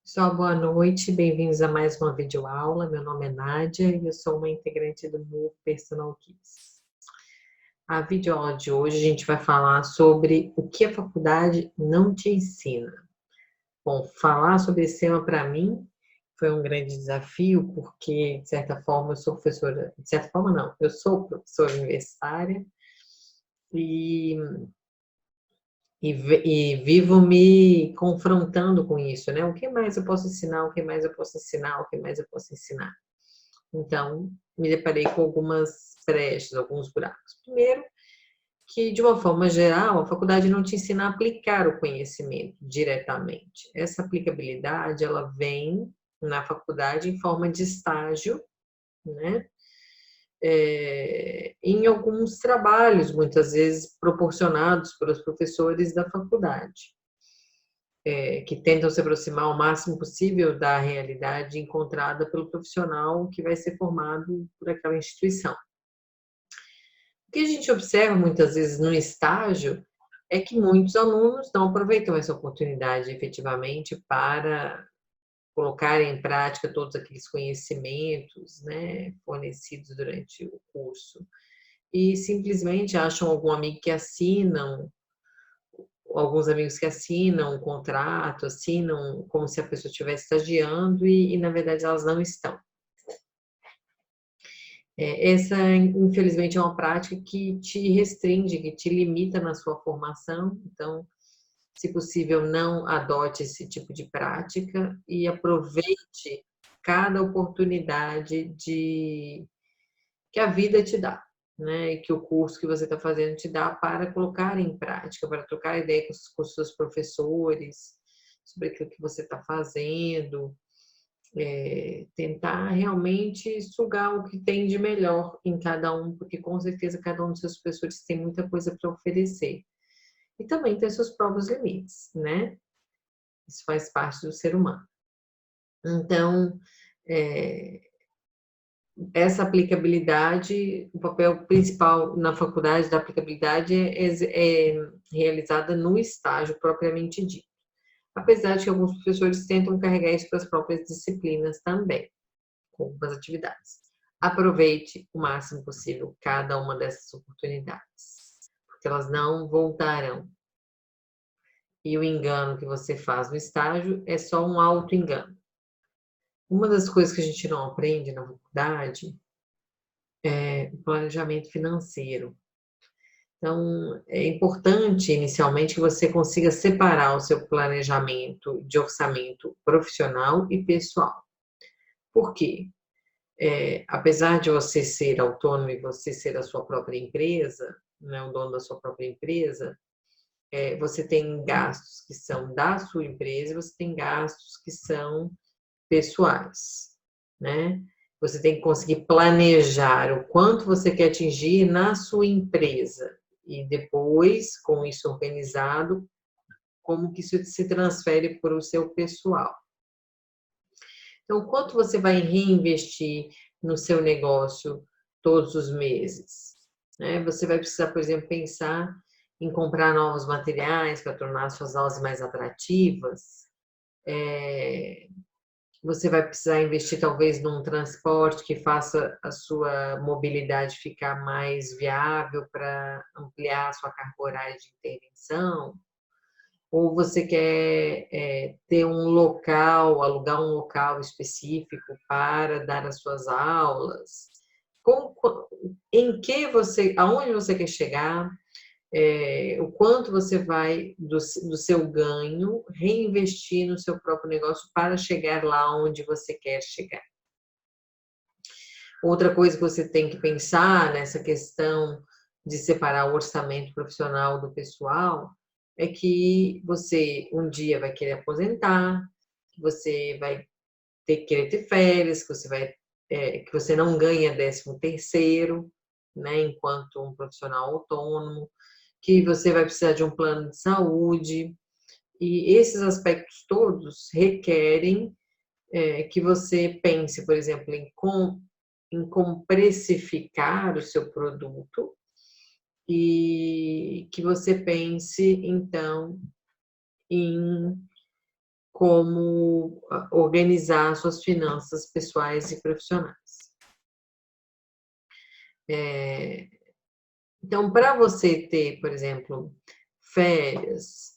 Pessoal, boa noite, bem-vindos a mais uma videoaula. Meu nome é Nádia e eu sou uma integrante do Move Personal Kids. A videoaula de hoje a gente vai falar sobre o que a faculdade não te ensina. Bom, falar sobre esse tema para mim foi um grande desafio, porque, de certa forma, eu sou professora, de certa forma não, eu sou professora universitária e e vivo me confrontando com isso, né? O que mais eu posso ensinar? O que mais eu posso ensinar? O que mais eu posso ensinar? Então, me deparei com algumas brechas, alguns buracos. Primeiro, que de uma forma geral, a faculdade não te ensina a aplicar o conhecimento diretamente. Essa aplicabilidade, ela vem na faculdade em forma de estágio, né? Em alguns trabalhos, muitas vezes proporcionados pelos professores da faculdade, que tentam se aproximar ao máximo possível da realidade encontrada pelo profissional que vai ser formado por aquela instituição. O que a gente observa muitas vezes no estágio é que muitos alunos não aproveitam essa oportunidade efetivamente para colocar em prática todos aqueles conhecimentos, né, fornecidos durante o curso. E simplesmente acham alguns amigos que assinam um contrato, assinam como se a pessoa estivesse estagiando e na verdade elas não estão. Essa, infelizmente, é uma prática que te restringe, que te limita na sua formação. Então, se possível, não adote esse tipo de prática e aproveite cada oportunidade que a vida te dá, né? E que o curso que você está fazendo te dá para colocar em prática, para trocar ideia com os seus professores sobre aquilo que você está fazendo, tentar realmente sugar o que tem de melhor em cada um, porque com certeza cada um dos seus professores tem muita coisa para oferecer. E também tem seus próprios limites, né? Isso faz parte do ser humano. Então, é, essa aplicabilidade, o papel principal na faculdade da aplicabilidade é realizada no estágio propriamente dito. Apesar de que alguns professores tentam carregar isso para as próprias disciplinas também, com algumas atividades. Aproveite o máximo possível cada uma dessas oportunidades, porque elas não voltarão. E o engano que você faz no estágio é só um auto-engano. Uma das coisas que a gente não aprende na faculdade é o planejamento financeiro. Então, é importante inicialmente que você consiga separar o seu planejamento de orçamento profissional e pessoal. Por quê? Apesar de você ser autônomo e você ser a sua própria empresa, né, o dono da sua própria empresa, você tem gastos que são da sua empresa e você tem gastos que são pessoais, né? Você tem que conseguir planejar o quanto você quer atingir na sua empresa e depois, com isso organizado, como que isso se transfere para o seu pessoal. Então, quanto você vai reinvestir no seu negócio todos os meses? Né? Você vai precisar, por exemplo, pensar em comprar novos materiais para tornar suas aulas mais atrativas. Você vai precisar investir talvez num transporte que faça a sua mobilidade ficar mais viável para ampliar a sua carga horária de intervenção. Ou você quer ter um local, alugar um local específico para dar as suas aulas? Aonde você quer chegar? O quanto você vai do seu ganho reinvestir no seu próprio negócio para chegar lá onde você quer chegar? Outra coisa que você tem que pensar nessa questão de separar o orçamento profissional do pessoal é que você um dia vai querer aposentar, que você vai querer ter férias, que você não ganha 13º, né, enquanto um profissional autônomo, que você vai precisar de um plano de saúde, e esses aspectos todos requerem que você pense, por exemplo, em como precificar o seu produto e que você pense, então, em como organizar suas finanças pessoais e profissionais. Então, para você ter, por exemplo, férias,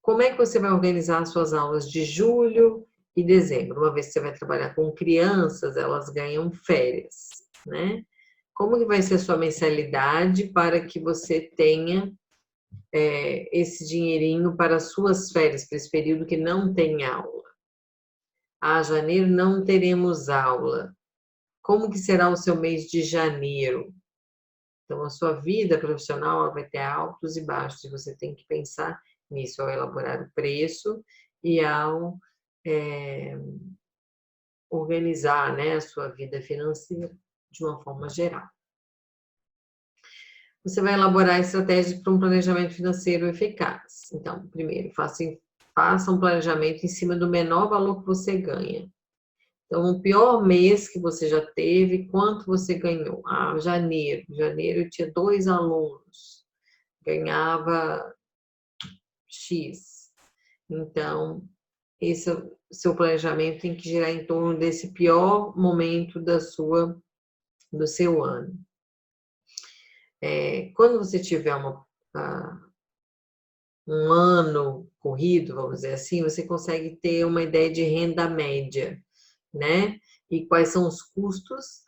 como é que você vai organizar as suas aulas de julho e dezembro? Uma vez que você vai trabalhar com crianças, elas ganham férias, né? Como que vai ser a sua mensalidade para que você tenha esse dinheirinho para as suas férias, para esse período que não tem aula? Janeiro não teremos aula. Como que será o seu mês de janeiro? Então, a sua vida profissional vai ter altos e baixos, e você tem que pensar nisso ao elaborar o preço e ao organizar, né, a sua vida financeira de uma forma geral. Você vai elaborar estratégias para um planejamento financeiro eficaz. Então, primeiro, faça um planejamento em cima do menor valor que você ganha. Então, o pior mês que você já teve, quanto você ganhou? Janeiro. Janeiro eu tinha 2 alunos, ganhava X. Então, esse seu planejamento tem que girar em torno desse pior momento do seu ano. Quando você tiver um ano corrido, vamos dizer assim, você consegue ter uma ideia de renda média, né? E quais são os custos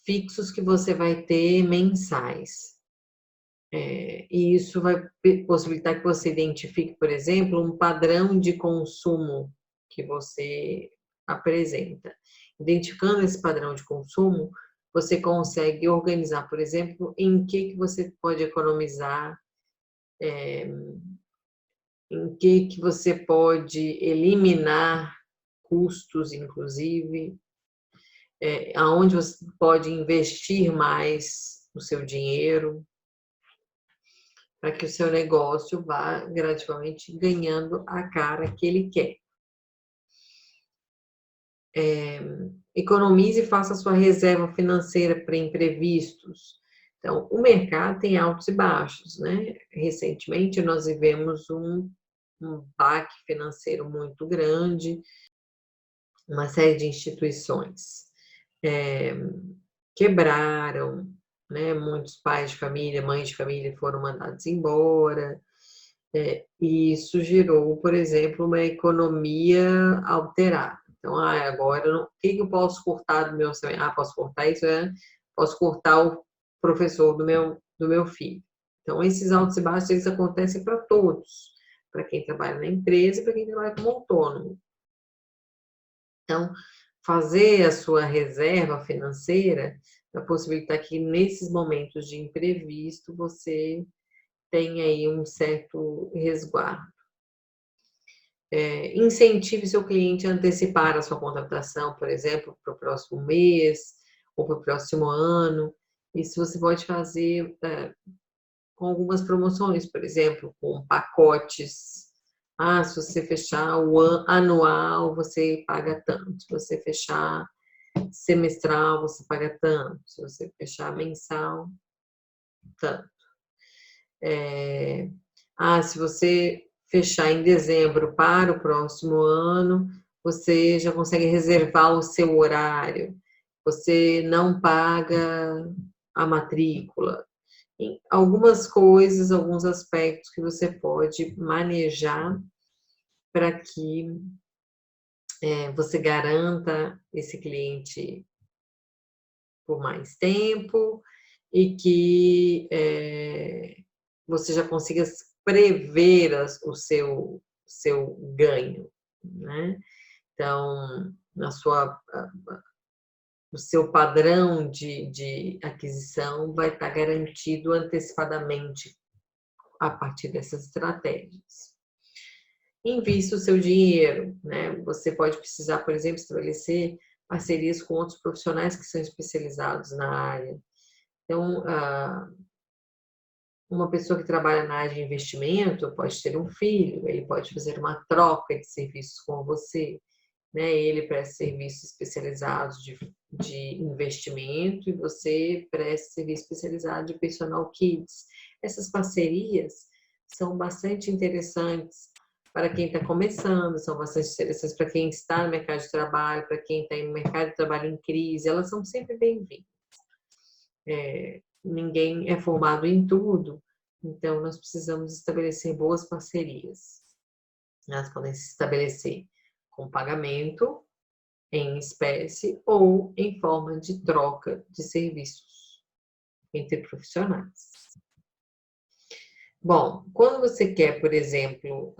fixos que você vai ter mensais. E isso vai possibilitar que você identifique, por exemplo, um padrão de consumo que você apresenta. Identificando esse padrão de consumo, você consegue organizar, por exemplo, em que você pode economizar, em que você pode eliminar custos, inclusive, aonde você pode investir mais o seu dinheiro, para que o seu negócio vá gradativamente ganhando a cara que ele quer. Economize e faça sua reserva financeira para imprevistos. Então, o mercado tem altos e baixos, né? Recentemente, nós vivemos um baque financeiro muito grande, uma série de instituições quebraram, né? Muitos pais de família, mães de família foram mandados embora, e isso gerou, por exemplo, uma economia alterada. Então, agora, o que eu posso cortar do meu orçamento? Posso cortar isso, posso cortar o professor do meu filho. Então, esses altos e baixos, eles acontecem para todos, para quem trabalha na empresa e para quem trabalha como autônomo. Então, fazer a sua reserva financeira vai possibilitar que nesses momentos de imprevisto você tenha aí um certo resguardo. Incentive seu cliente a antecipar a sua contratação, por exemplo, para o próximo mês ou para o próximo ano. Isso você pode fazer com algumas promoções, por exemplo, com pacotes. Se você fechar o anual, você paga tanto. Se você fechar semestral, você paga tanto. Se você fechar mensal, tanto. Se você fechar em dezembro para o próximo ano, você já consegue reservar o seu horário. Você não paga a matrícula. Algumas coisas, alguns aspectos que você pode manejar para que você garanta esse cliente por mais tempo e que você já consiga prever o seu ganho, né? Então, o seu padrão de aquisição vai estar garantido antecipadamente a partir dessas estratégias. Invista o seu dinheiro, né? Você pode precisar, por exemplo, estabelecer parcerias com outros profissionais que são especializados na área. Então, uma pessoa que trabalha na área de investimento pode ter um filho, ele pode fazer uma troca de serviços com você, né? Ele presta serviços especializados de investimento e você presta serviço especializado de personal kids. Essas parcerias são bastante interessantes para quem está começando, são bastante interessantes para quem está no mercado de trabalho, para quem está no mercado de trabalho em crise, elas são sempre bem-vindas. Ninguém é formado em tudo, então nós precisamos estabelecer boas parcerias. Elas podem se estabelecer com pagamento em espécie ou em forma de troca de serviços entre profissionais. Bom, quando você quer, por exemplo,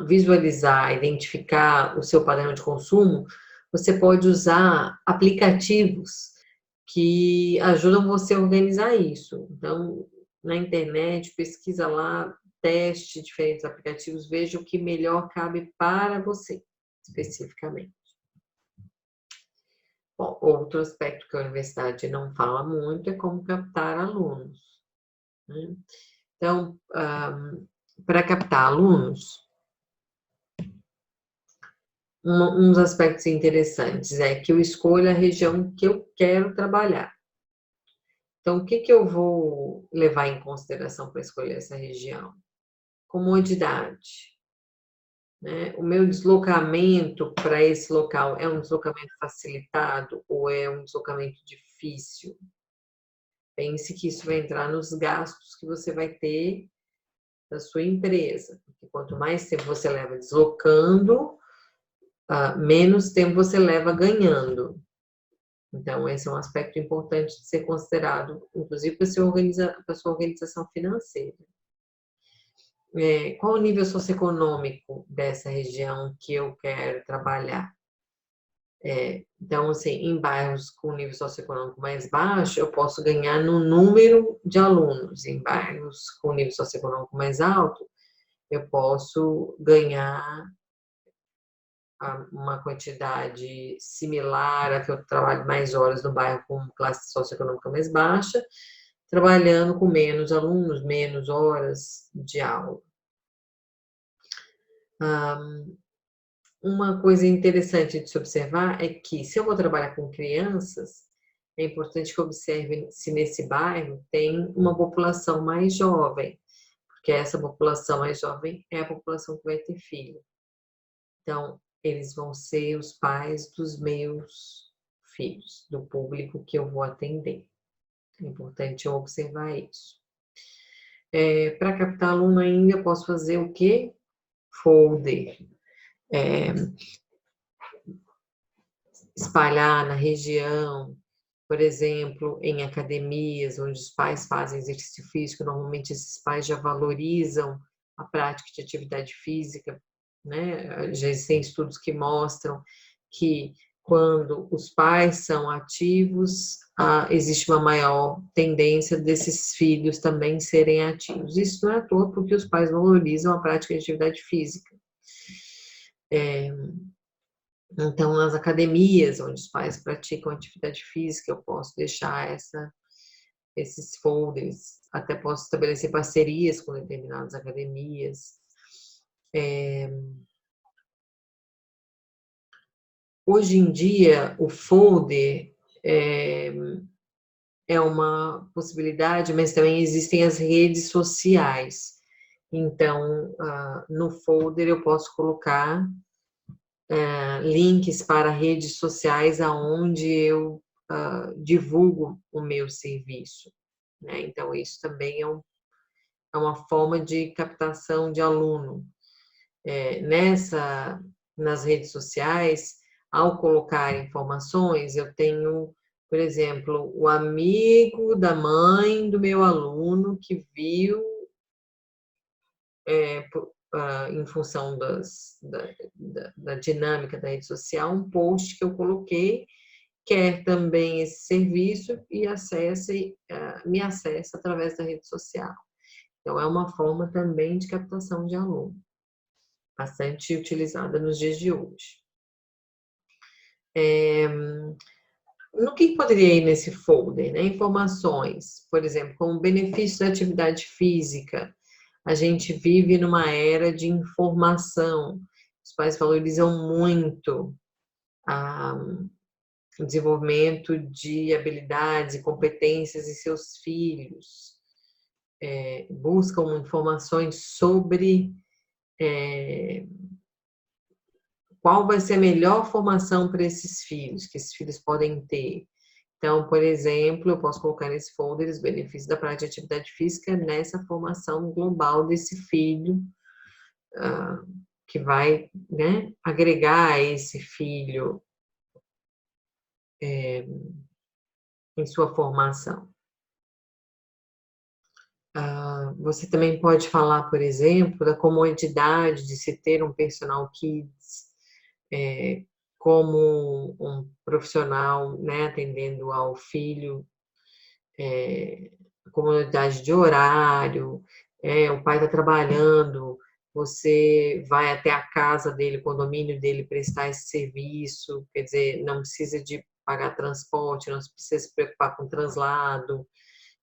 visualizar, identificar o seu padrão de consumo, você pode usar aplicativos que ajudam você a organizar isso. Então, na internet, pesquisa lá, teste diferentes aplicativos, veja o que melhor cabe para você, especificamente. Bom, outro aspecto que a universidade não fala muito é como captar alunos, né? Então, para captar alunos, um dos aspectos interessantes é que eu escolho a região que eu quero trabalhar. Então, o que eu vou levar em consideração para escolher essa região? Comodidade, né? O meu deslocamento para esse local é um deslocamento facilitado ou é um deslocamento difícil? Pense que isso vai entrar nos gastos que você vai ter da sua empresa. Porque quanto mais tempo você leva deslocando, menos tempo você leva ganhando. Então, esse é um aspecto importante de ser considerado, inclusive para a sua organização financeira. Qual o nível socioeconômico dessa região que eu quero trabalhar? Então, assim, em bairros com nível socioeconômico mais baixo, eu posso ganhar no número de alunos. Em bairros com nível socioeconômico mais alto, eu posso ganhar uma quantidade similar a que eu trabalho mais horas no bairro com classe socioeconômica mais baixa, trabalhando com menos alunos, menos horas de aula. Uma coisa interessante de se observar é que, se eu vou trabalhar com crianças, é importante que eu observe se nesse bairro tem uma população mais jovem, porque essa população mais jovem é a população que vai ter filho. Então, eles vão ser os pais dos meus filhos, do público que eu vou atender. É importante eu observar isso. Para captar aluno ainda, eu posso fazer o quê? Folder. Espalhar na região, por exemplo, em academias, onde os pais fazem exercício físico, normalmente esses pais já valorizam a prática de atividade física, né? Já existem estudos que mostram que quando os pais são ativos, existe uma maior tendência desses filhos também serem ativos. Isso não é à toa porque os pais valorizam a prática de atividade física. Então, nas academias onde os pais praticam atividade física, eu posso deixar esses folders, até posso estabelecer parcerias com determinadas academias. Hoje em dia, o folder é uma possibilidade, mas também existem as redes sociais. Então, no folder eu posso colocar links para redes sociais aonde eu divulgo o meu serviço, né? Então, isso também é uma forma de captação de aluno. Nas redes sociais, ao colocar informações, eu tenho, por exemplo, o amigo da mãe do meu aluno que viu, em função da dinâmica da rede social, um post que eu coloquei, quer também esse serviço e me acessa através da rede social. Então, é uma forma também de captação de aluno, bastante utilizada nos dias de hoje. No que poderia ir nesse folder, né? Informações, por exemplo, como benefício da atividade física. A gente vive numa era de informação. Os pais valorizam muito o desenvolvimento de habilidades e competências em seus filhos. Buscam informações sobre qual vai ser a melhor formação para esses filhos, que esses filhos podem ter. Então, por exemplo, eu posso colocar nesse folder os benefícios da prática de atividade física nessa formação global desse filho, que vai, né, agregar esse filho em sua formação. Você também pode falar, por exemplo, da comodidade de se ter um personal kids, como um profissional, né, atendendo ao filho, comodidade de horário, o pai está trabalhando, você vai até a casa dele, o condomínio dele, prestar esse serviço, quer dizer, não precisa de pagar transporte, não precisa se preocupar com translado,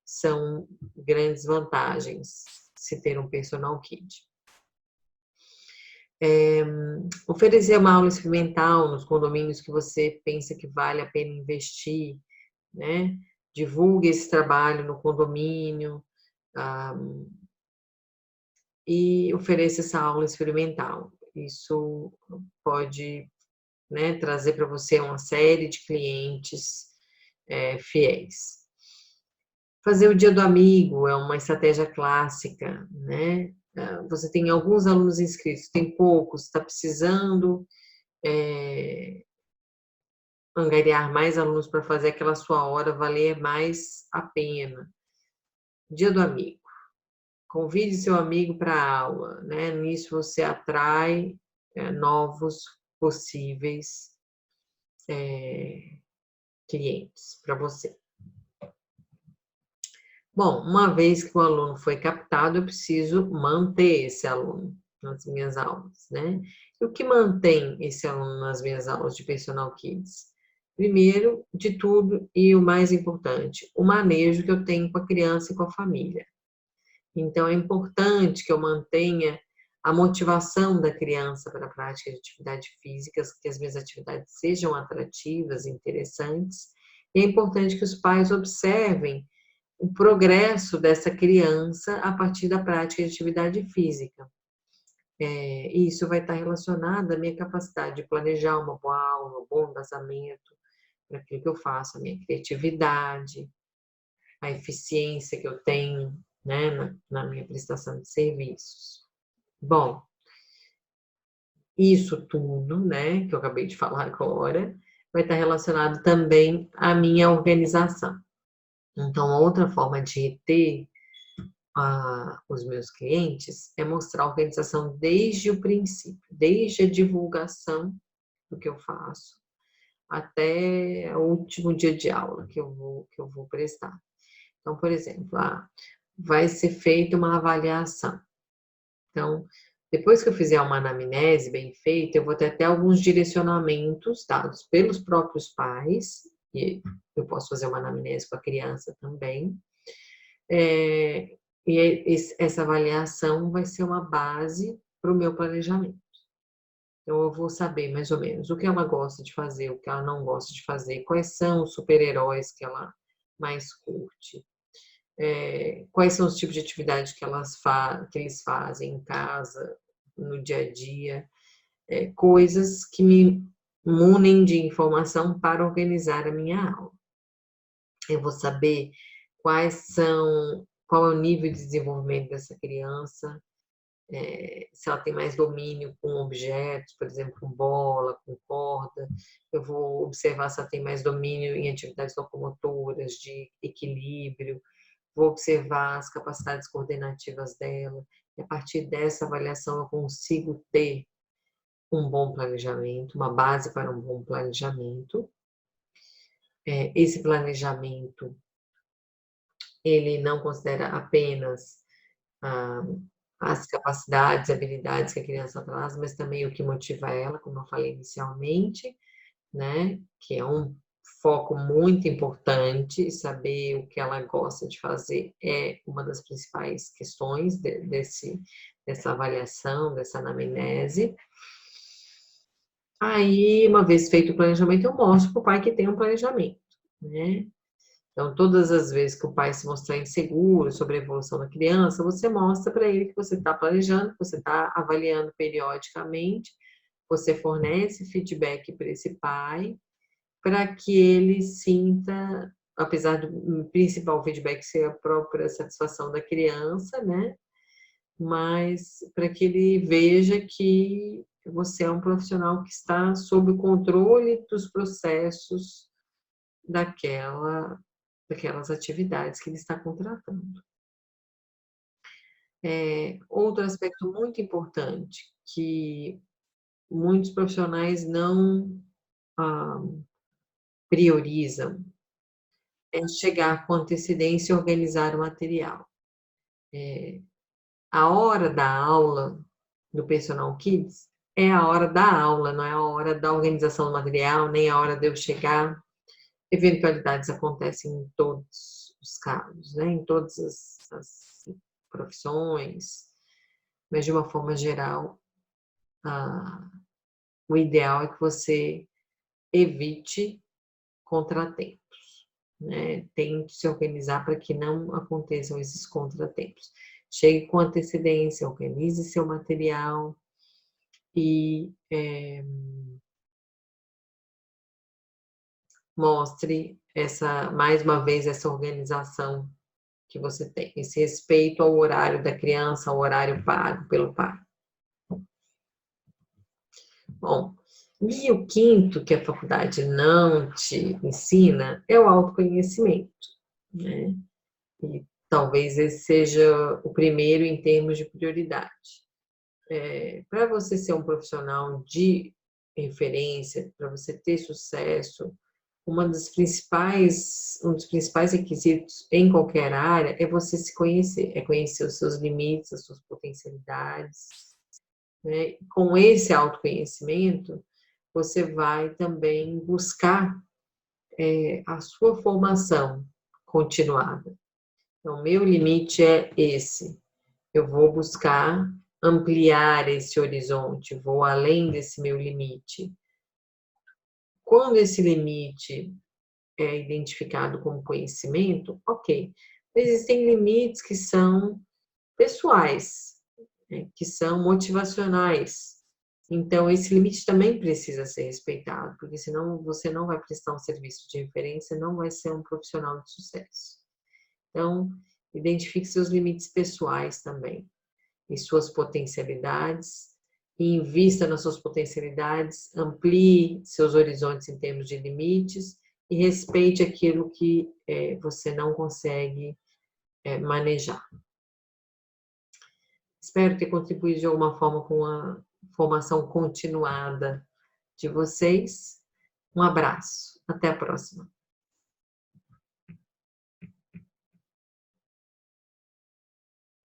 são grandes vantagens se ter um personal kid. Oferecer uma aula experimental nos condomínios que você pensa que vale a pena investir, né? Divulgue esse trabalho no condomínio e ofereça essa aula experimental. Isso pode, né, trazer para você uma série de clientes fiéis. Fazer o dia do amigo é uma estratégia clássica, né? Você tem alguns alunos inscritos, tem poucos, está precisando angariar mais alunos para fazer aquela sua hora valer mais a pena. Dia do amigo. Convide seu amigo para a aula, né? Nisso você atrai novos possíveis clientes para você. Bom, uma vez que o aluno foi captado, eu preciso manter esse aluno nas minhas aulas, né? E o que mantém esse aluno nas minhas aulas de Personal Kids? Primeiro de tudo, e o mais importante, o manejo que eu tenho com a criança e com a família. Então, é importante que eu mantenha a motivação da criança para a prática de atividades físicas, que as minhas atividades sejam atrativas, interessantes. E é importante que os pais observem o progresso dessa criança a partir da prática de atividade física. E isso vai estar relacionado à minha capacidade de planejar uma boa aula, um bom embasamento para aquilo que eu faço, a minha criatividade, a eficiência que eu tenho, né, na minha prestação de serviços. Bom, isso tudo, né, que eu acabei de falar agora, vai estar relacionado também à minha organização. Então, outra forma de reter os meus clientes é mostrar a organização desde o princípio, desde a divulgação do que eu faço, até o último dia de aula que eu vou prestar. Então, por exemplo, vai ser feita uma avaliação. Então, depois que eu fizer uma anamnese bem feita, eu vou ter até alguns direcionamentos dados pelos próprios pais, e eu posso fazer uma anamnese com a criança também. E essa avaliação vai ser uma base para o meu planejamento. Então, eu vou saber mais ou menos o que ela gosta de fazer, o que ela não gosta de fazer, quais são os super-heróis que ela mais curte, quais são os tipos de atividade que eles fazem em casa, no dia a dia, coisas que me munem de informação para organizar a minha aula. Eu vou saber qual é o nível de desenvolvimento dessa criança, se ela tem mais domínio com objetos, por exemplo, com bola, com corda. Eu vou observar se ela tem mais domínio em atividades locomotoras, de equilíbrio. Vou observar as capacidades coordenativas dela. E a partir dessa avaliação eu consigo ter um bom planejamento, uma base para um bom planejamento. Esse planejamento, ele não considera apenas as capacidades, habilidades que a criança traz, mas também o que motiva ela, como eu falei inicialmente, né? Que é um foco muito importante, saber o que ela gosta de fazer é uma das principais questões dessa avaliação, dessa anamnese. Aí, uma vez feito o planejamento, eu mostro para o pai que tem um planejamento, né? Então, todas as vezes que o pai se mostrar inseguro sobre a evolução da criança, você mostra para ele que você está planejando, que você está avaliando periodicamente, você fornece feedback para esse pai, para que ele sinta, apesar do principal feedback ser a própria satisfação da criança, né? Mas para que ele veja que você é um profissional que está sob o controle dos processos daquelas atividades que ele está contratando. Outro aspecto muito importante que muitos profissionais não ah, priorizam é chegar com antecedência e organizar o material. A hora da aula do Personal Kids é a hora da aula, não é a hora da organização do material, nem a hora de eu chegar. Eventualidades acontecem em todos os casos, né? Em todas as profissões, mas de uma forma geral, o ideal é que você evite contratempos, né? Tente se organizar para que não aconteçam esses contratempos. Chegue com antecedência, organize seu material e mostre mais uma vez, essa organização que você tem, esse respeito ao horário da criança, ao horário pago pelo pai. Bom, e o quinto que a faculdade não te ensina é o autoconhecimento, né? E talvez esse seja o primeiro em termos de prioridade. Para você ser um profissional de referência, para você ter sucesso, um dos principais requisitos em qualquer área é você se conhecer, é conhecer os seus limites, as suas potencialidades, né? Com esse autoconhecimento, você vai também buscar a sua formação continuada. Então, meu limite é esse. Eu vou buscar ampliar esse horizonte, vou além desse meu limite. Quando esse limite é identificado como conhecimento, ok. Existem limites que são pessoais, né, que são motivacionais. Então, esse limite também precisa ser respeitado, porque senão você não vai prestar um serviço de referência, não vai ser um profissional de sucesso. Então, identifique seus limites pessoais também, e suas potencialidades, e invista nas suas potencialidades, amplie seus horizontes em termos de limites, e respeite aquilo que você não consegue manejar. Espero ter contribuído de alguma forma com a formação continuada de vocês. Um abraço. Até a próxima.